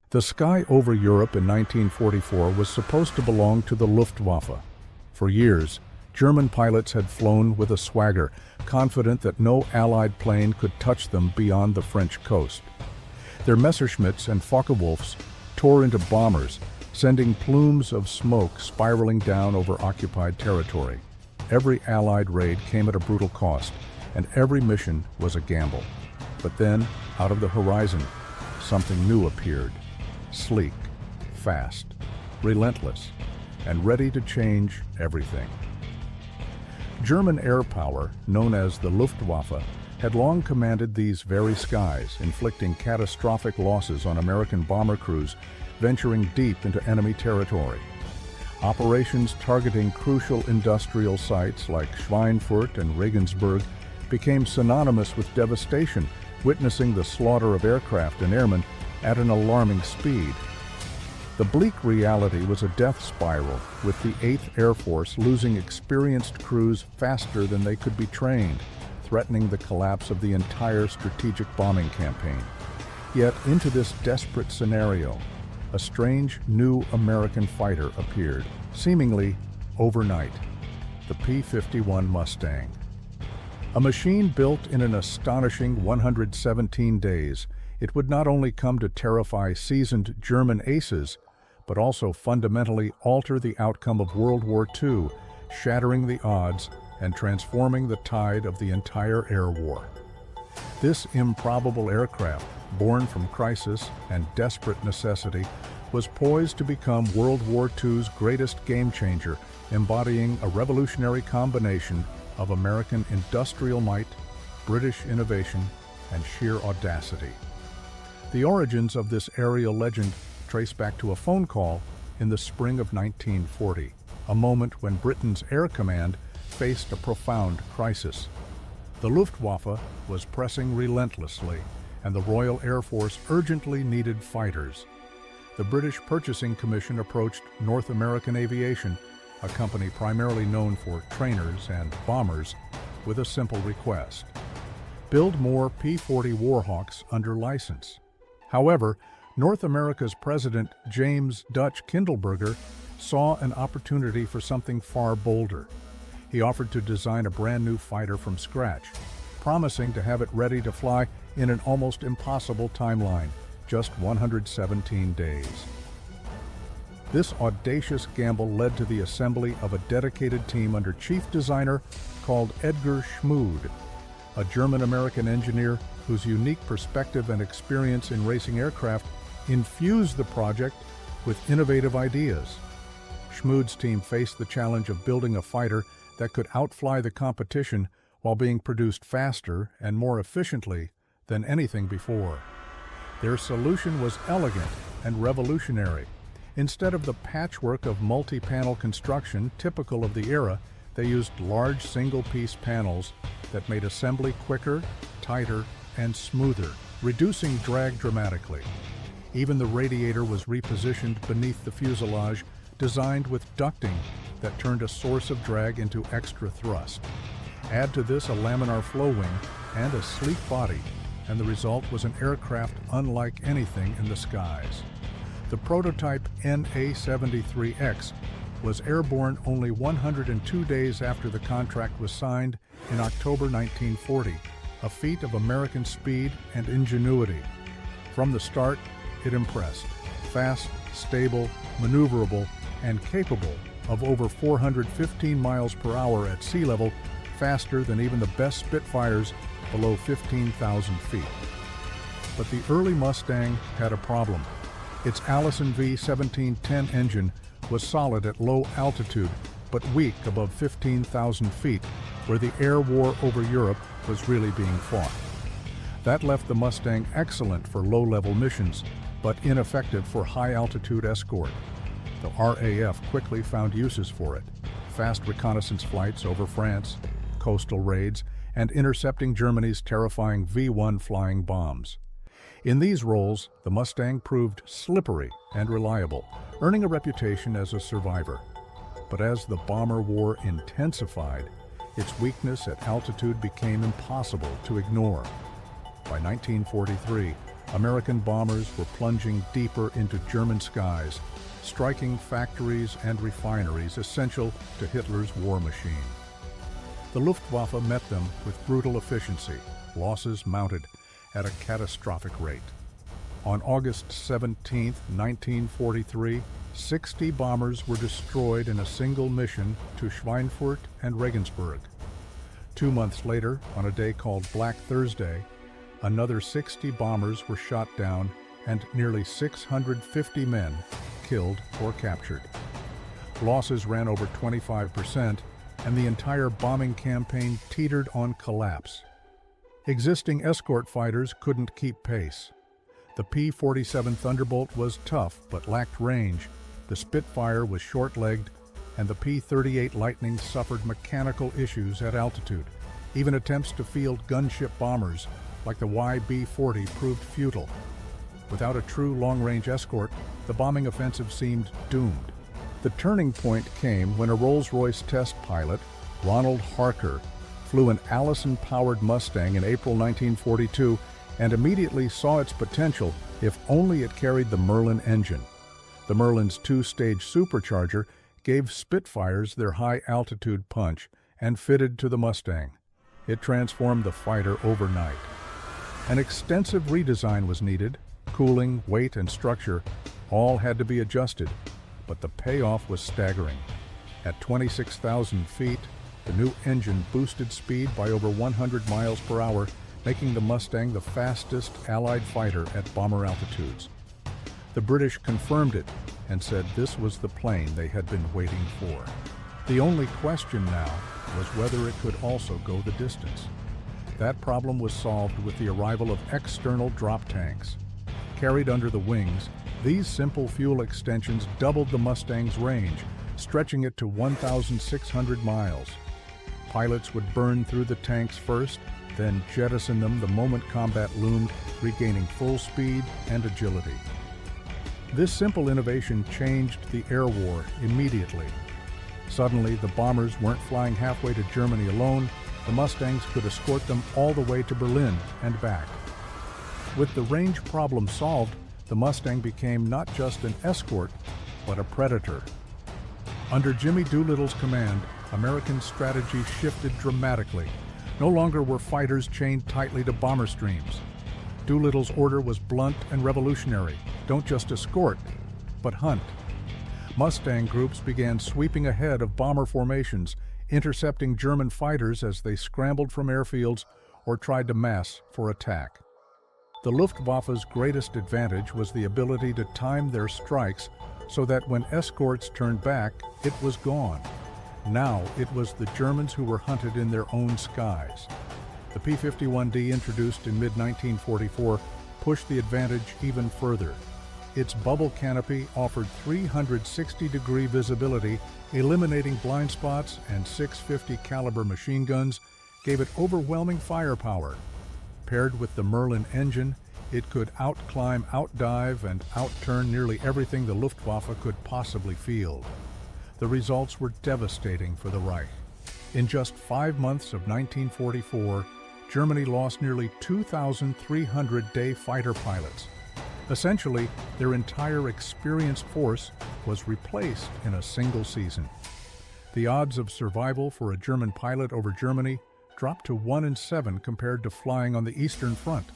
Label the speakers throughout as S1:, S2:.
S1: The sky over Europe in 1944 was supposed to belong to the Luftwaffe. For years, German pilots had flown with a swagger, confident that no Allied plane could touch them beyond the French coast. Their Messerschmitts and Focke-Wulfs tore into bombers, sending plumes of smoke spiraling down over occupied territory. Every Allied raid came at a brutal cost, and every mission was a gamble. But then, out of the horizon, something new appeared. Sleek, fast, relentless, and ready to change everything. German air power, known as the Luftwaffe, had long commanded these very skies, inflicting catastrophic losses on American bomber crews venturing deep into enemy territory. Operations targeting crucial industrial sites like Schweinfurt and Regensburg became synonymous with devastation, witnessing the slaughter of aircraft and airmen at an alarming speed. The bleak reality was a death spiral, with the 8th Air Force losing experienced crews faster than they could be trained, threatening the collapse of the entire strategic bombing campaign. Yet into this desperate scenario, a strange new American fighter appeared, seemingly overnight: the P-51 Mustang. A machine built in an astonishing 117 days, it would not only come to terrify seasoned German aces, but also fundamentally alter the outcome of World War II, shattering the odds and transforming the tide of the entire air war. This improbable aircraft, born from crisis and desperate necessity, was poised to become World War II's greatest game-changer, embodying a revolutionary combination of American industrial might, British innovation, and sheer audacity. The origins of this aerial legend trace back to a phone call in the spring of 1940, a moment when Britain's Air Command faced a profound crisis. The Luftwaffe was pressing relentlessly, and the Royal Air Force urgently needed fighters. The British Purchasing Commission approached North American Aviation, a company primarily known for trainers and bombers, with a simple request: build more P-40 Warhawks under license. However, North America's President James Dutch Kindleberger saw an opportunity for something far bolder. He offered to design a brand new fighter from scratch, promising to have it ready to fly in an almost impossible timeline, just 117 days. This audacious gamble led to the assembly of a dedicated team under chief designer called Edgar Schmood, a German-American engineer whose unique perspective and experience in racing aircraft infused the project with innovative ideas. Schmood's team faced the challenge of building a fighter that could outfly the competition while being produced faster and more efficiently than anything before. Their solution was elegant and revolutionary. Instead of the patchwork of multi-panel construction typical of the era, they used large single-piece panels that made assembly quicker, tighter, and smoother, reducing drag dramatically. Even the radiator was repositioned beneath the fuselage, designed with ducting that turned a source of drag into extra thrust. Add to this a laminar flow wing and a sleek body, and the result was an aircraft unlike anything in the skies. The prototype NA-73X was airborne only 102 days after the contract was signed in October 1940, a feat of American speed and ingenuity. From the start, it impressed. Fast, stable, maneuverable, and capable of over 415 miles per hour at sea level, faster than even the best Spitfires below 15,000 feet. But the early Mustang had a problem. Its Allison V1710 engine was solid at low altitude, but weak above 15,000 feet, where the air war over Europe was really being fought. That left the Mustang excellent for low-level missions, but ineffective for high-altitude escort. The RAF quickly found uses for it: fast reconnaissance flights over France, coastal raids, and intercepting Germany's terrifying V-1 flying bombs. In these roles, the Mustang proved slippery and reliable, earning a reputation as a survivor. But as the bomber war intensified, its weakness at altitude became impossible to ignore. By 1943, American bombers were plunging deeper into German skies, striking factories and refineries essential to Hitler's war machine. The Luftwaffe met them with brutal efficiency, losses mounted at a catastrophic rate. On August 17, 1943, 60 bombers were destroyed in a single mission to Schweinfurt and Regensburg. 2 months later, on a day called Black Thursday, another 60 bombers were shot down and nearly 650 men killed or captured. Losses ran over 25%, and the entire bombing campaign teetered on collapse. Existing escort fighters couldn't keep pace. The P-47 Thunderbolt was tough but lacked range, the Spitfire was short-legged, and the P-38 Lightning suffered mechanical issues at altitude. Even attempts to field gunship bombers, like the YB-40, proved futile. Without a true long-range escort, the bombing offensive seemed doomed. The turning point came when a Rolls-Royce test pilot, Ronald Harker, flew an Allison-powered Mustang in April 1942 and immediately saw its potential if only it carried the Merlin engine. The Merlin's two-stage supercharger gave Spitfires their high-altitude punch and fitted to the Mustang. It transformed the fighter overnight. An extensive redesign was needed. Cooling, weight, and structure all had to be adjusted, but the payoff was staggering. At 26,000 feet, the new engine boosted speed by over 100 miles per hour, making the Mustang the fastest Allied fighter at bomber altitudes. The British confirmed it and said this was the plane they had been waiting for. The only question now was whether it could also go the distance. That problem was solved with the arrival of external drop tanks. Carried under the wings, these simple fuel extensions doubled the Mustang's range, stretching it to 1,600 miles. Pilots would burn through the tanks first, then jettison them the moment combat loomed, regaining full speed and agility. This simple innovation changed the air war immediately. Suddenly, the bombers weren't flying halfway to Germany alone. The Mustangs could escort them all the way to Berlin and back. With the range problem solved, the Mustang became not just an escort, but a predator. Under Jimmy Doolittle's command, American strategy shifted dramatically. No longer were fighters chained tightly to bomber streams. Doolittle's order was blunt and revolutionary. Don't just escort, but hunt. Mustang groups began sweeping ahead of bomber formations, intercepting German fighters as they scrambled from airfields or tried to mass for attack. The Luftwaffe's greatest advantage was the ability to time their strikes so that when escorts turned back, it was gone. Now it was the Germans who were hunted in their own skies. The P-51D, introduced in mid-1944, pushed the advantage even further. Its bubble canopy offered 360-degree visibility, eliminating blind spots, and 650 caliber machine guns gave it overwhelming firepower. Paired with the Merlin engine, it could outclimb, outdive, and outturn nearly everything the Luftwaffe could possibly field. The results were devastating for the Reich. In just 5 months of 1944, Germany lost nearly 2,300 day fighter pilots. Essentially, their entire experienced force was replaced in a single season. The odds of survival for a German pilot over Germany dropped to 1 in 7 compared to flying on the Eastern Front.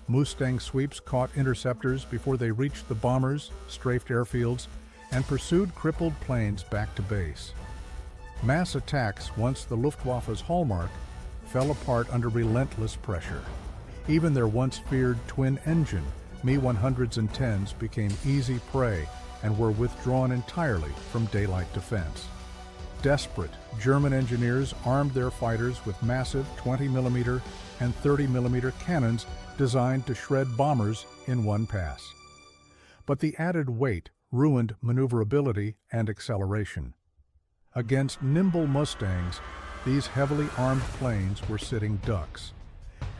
S1: Mustang sweeps caught interceptors before they reached the bombers, strafed airfields, and pursued crippled planes back to base. Mass attacks, once the Luftwaffe's hallmark, fell apart under relentless pressure. Even their once feared twin-engine Me-100s and 10s became easy prey and were withdrawn entirely from daylight defense. Desperate, German engineers armed their fighters with massive 20mm and 30mm cannons designed to shred bombers in one pass. But the added weight ruined maneuverability and acceleration. Against nimble Mustangs, these heavily armed planes were sitting ducks.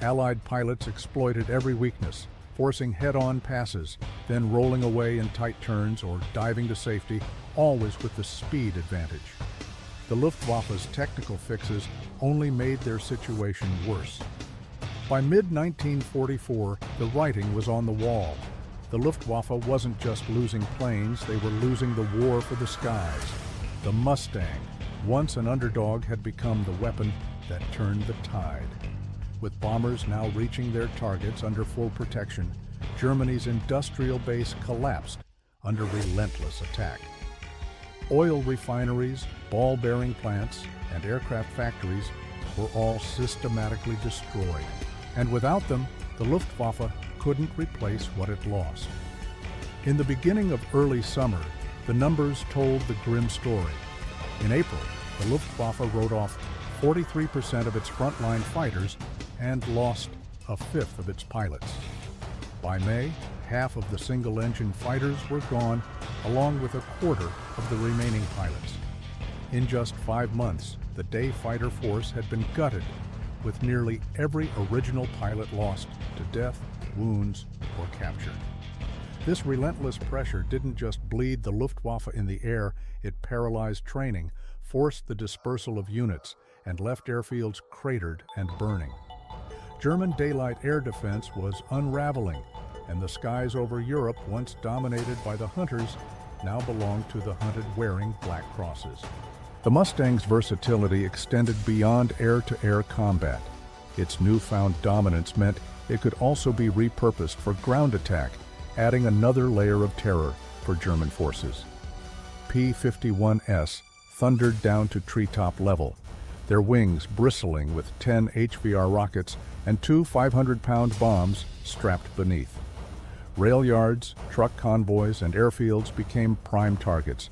S1: Allied pilots exploited every weakness, forcing head-on passes, then rolling away in tight turns or diving to safety, always with the speed advantage. The Luftwaffe's technical fixes only made their situation worse. By mid-1944, the writing was on the wall. The Luftwaffe wasn't just losing planes, they were losing the war for the skies. The Mustang, once an underdog, had become the weapon that turned the tide. With bombers now reaching their targets under full protection, Germany's industrial base collapsed under relentless attack. Oil refineries, ball-bearing plants, and aircraft factories were all systematically destroyed, and without them, the Luftwaffe couldn't replace what it lost. In the beginning of early summer, the numbers told the grim story. In April, the Luftwaffe wrote off 43% of its frontline fighters and lost a fifth of its pilots. By May, half of the single-engine fighters were gone, along with a quarter of the remaining pilots. In just 5 months, the day fighter force had been gutted, with nearly every original pilot lost to death, wounds, or capture. This relentless pressure didn't just bleed the Luftwaffe in the air, it paralyzed training, forced the dispersal of units, and left airfields cratered and burning. German daylight air defense was unraveling, and the skies over Europe, once dominated by the hunters, now belonged to the hunted wearing black crosses. The Mustang's versatility extended beyond air-to-air combat. Its newfound dominance meant it could also be repurposed for ground attack, adding another layer of terror for German forces. P-51s thundered down to treetop level, their wings bristling with 10 HVR rockets and 2 500-pound bombs strapped beneath. Rail yards, truck convoys, and airfields became prime targets,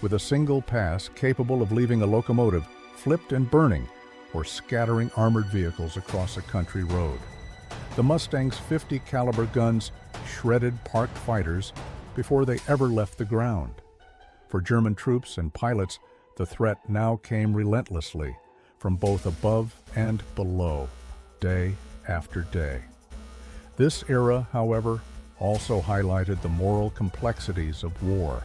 S1: with a single pass capable of leaving a locomotive flipped and burning or scattering armored vehicles across a country road. The Mustang's 50 caliber guns shredded parked fighters before they ever left the ground. For German troops and pilots, the threat now came relentlessly, from both above and below, day after day. This era, however, also highlighted the moral complexities of war.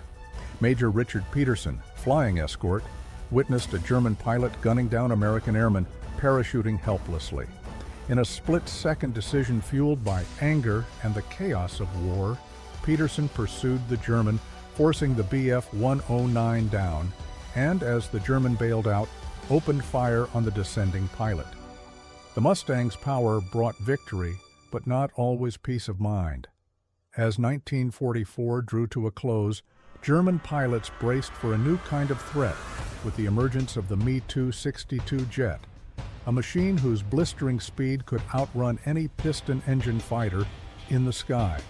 S1: Major Richard Peterson, flying escort, witnessed a German pilot gunning down American airmen, parachuting helplessly. In a split-second decision fueled by anger and the chaos of war, Peterson pursued the German, forcing the Bf-109 down, and as the German bailed out, opened fire on the descending pilot. The Mustang's power brought victory, but not always peace of mind. As 1944 drew to a close, German pilots braced for a new kind of threat with the emergence of the Me-262 jet, a machine whose blistering speed could outrun any piston-engine fighter in the sky.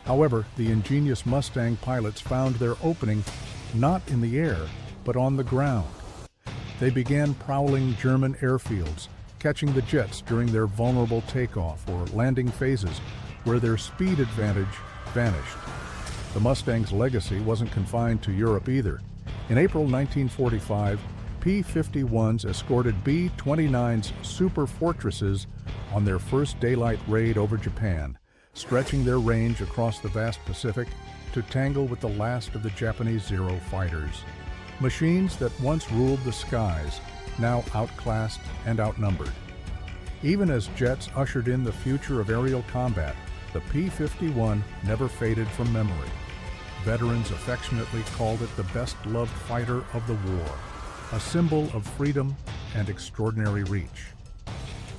S1: However, the ingenious Mustang pilots found their opening not in the air, but on the ground. They began prowling German airfields, catching the jets during their vulnerable takeoff or landing phases, where their speed advantage vanished. The Mustang's legacy wasn't confined to Europe either. In April 1945, P-51s escorted B-29s Super Fortresses on their first daylight raid over Japan, stretching their range across the vast Pacific to tangle with the last of the Japanese Zero fighters. Machines that once ruled the skies, now outclassed and outnumbered. Even as jets ushered in the future of aerial combat, the P-51 never faded from memory. Veterans affectionately called it the best-loved fighter of the war, a symbol of freedom and extraordinary reach.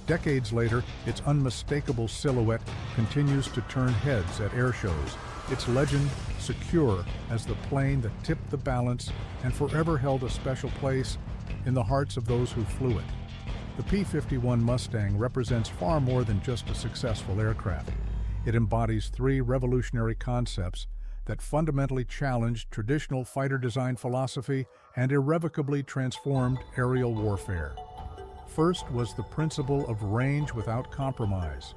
S1: Decades later, its unmistakable silhouette continues to turn heads at air shows, its legend secure as the plane that tipped the balance and forever held a special place in the hearts of those who flew it. The P-51 Mustang represents far more than just a successful aircraft. It embodies 3 revolutionary concepts that fundamentally challenged traditional fighter design philosophy and irrevocably transformed aerial warfare. First was the principle of range without compromise.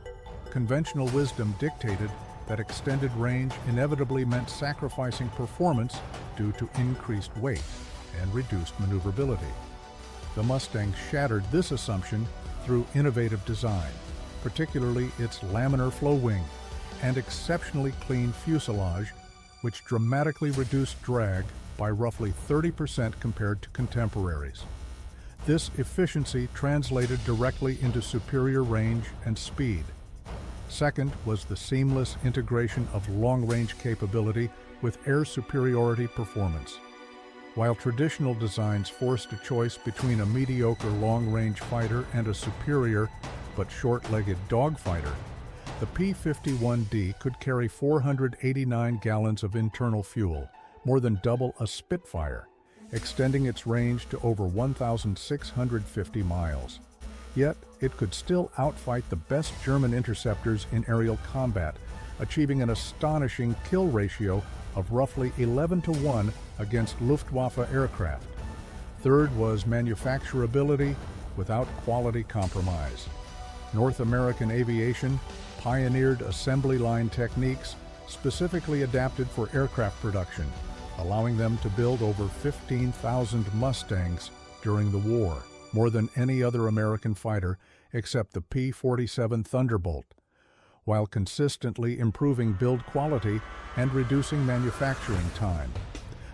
S1: Conventional wisdom dictated that extended range inevitably meant sacrificing performance due to increased weight and reduced maneuverability. The Mustang shattered this assumption through innovative design, particularly its laminar flow wing and exceptionally clean fuselage, which dramatically reduced drag by roughly 30% compared to contemporaries. This efficiency translated directly into superior range and speed. Second was the seamless integration of long-range capability with air superiority performance. While traditional designs forced a choice between a mediocre long-range fighter and a superior but short-legged dogfighter, the P-51D could carry 489 gallons of internal fuel, more than double a Spitfire, extending its range to over 1,650 miles. Yet, it could still outfight the best German interceptors in aerial combat, achieving an astonishing kill ratio of roughly 11-to-1 against Luftwaffe aircraft. Third was manufacturability without quality compromise. North American aviation pioneered assembly line techniques specifically adapted for aircraft production, allowing them to build over 15,000 Mustangs during the war, more than any other American fighter except the P-47 Thunderbolt, while consistently improving build quality and reducing manufacturing time.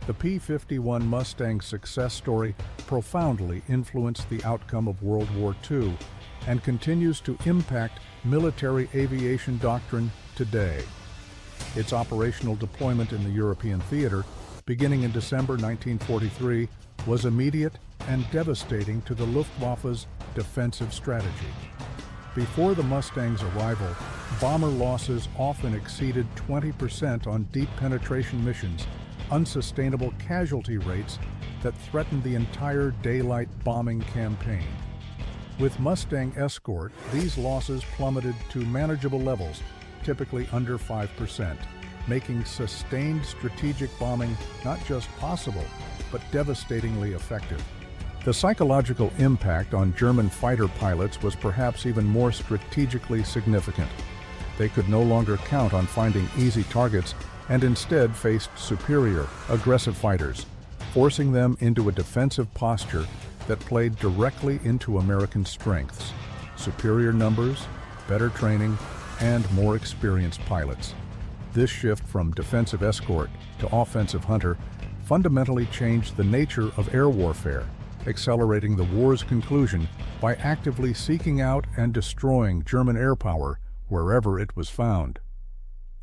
S1: The P-51 Mustang success story profoundly influenced the outcome of World War II and continues to impact military aviation doctrine today. Its operational deployment in the European theater, beginning in December 1943, was immediate and devastating to the Luftwaffe's defensive strategy. Before the Mustang's arrival, bomber losses often exceeded 20% on deep penetration missions, unsustainable casualty rates that threatened the entire daylight bombing campaign. With Mustang escort, these losses plummeted to manageable levels, typically under 5%, making sustained strategic bombing not just possible, but devastatingly effective. The psychological impact on German fighter pilots was perhaps even more strategically significant. They could no longer count on finding easy targets and instead faced superior, aggressive fighters, forcing them into a defensive posture that played directly into American strengths: superior numbers, better training, and more experienced pilots. This shift from defensive escort to offensive hunter fundamentally changed the nature of air warfare, accelerating the war's conclusion by actively seeking out and destroying German air power wherever it was found.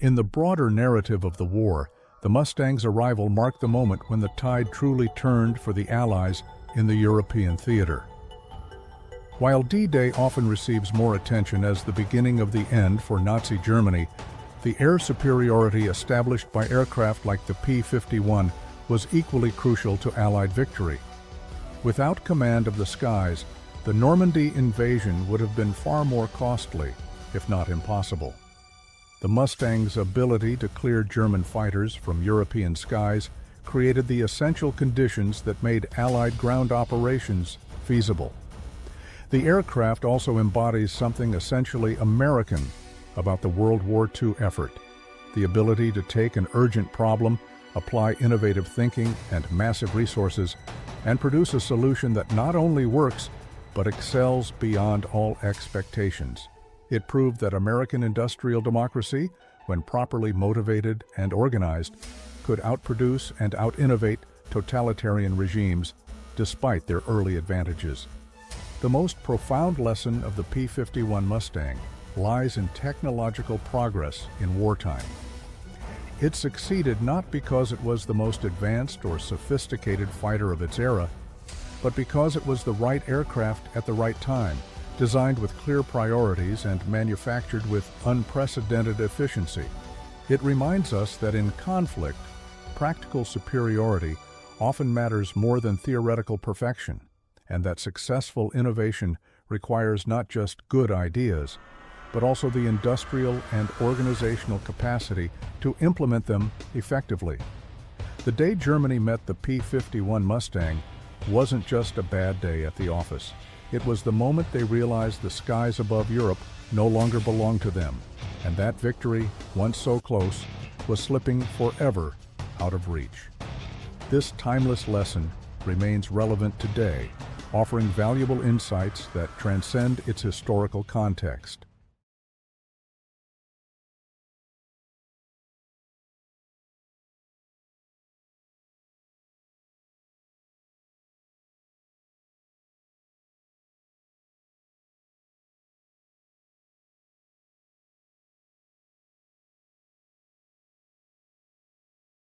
S1: In the broader narrative of the war, the Mustang's arrival marked the moment when the tide truly turned for the Allies in the European theater. While D-Day often receives more attention as the beginning of the end for Nazi Germany, the air superiority established by aircraft like the P-51 was equally crucial to Allied victory. Without command of the skies, the Normandy invasion would have been far more costly, if not impossible. The Mustang's ability to clear German fighters from European skies created the essential conditions that made Allied ground operations feasible. The aircraft also embodies something essentially American about the World War II effort: the ability to take an urgent problem, apply innovative thinking and massive resources, and produce a solution that not only works, but excels beyond all expectations. It proved that American industrial democracy, when properly motivated and organized, could outproduce and out-innovate totalitarian regimes, despite their early advantages. The most profound lesson of the P-51 Mustang lies in technological progress in wartime. It succeeded not because it was the most advanced or sophisticated fighter of its era, but because it was the right aircraft at the right time, designed with clear priorities and manufactured with unprecedented efficiency. It reminds us that in conflict, practical superiority often matters more than theoretical perfection, and that successful innovation requires not just good ideas, but also the industrial and organizational capacity to implement them effectively. The day Germany met the P-51 Mustang wasn't just a bad day at the office. It was the moment they realized the skies above Europe no longer belonged to them, and that victory, once so close, was slipping forever out of reach. This timeless lesson remains relevant today, offering valuable insights that transcend its historical context.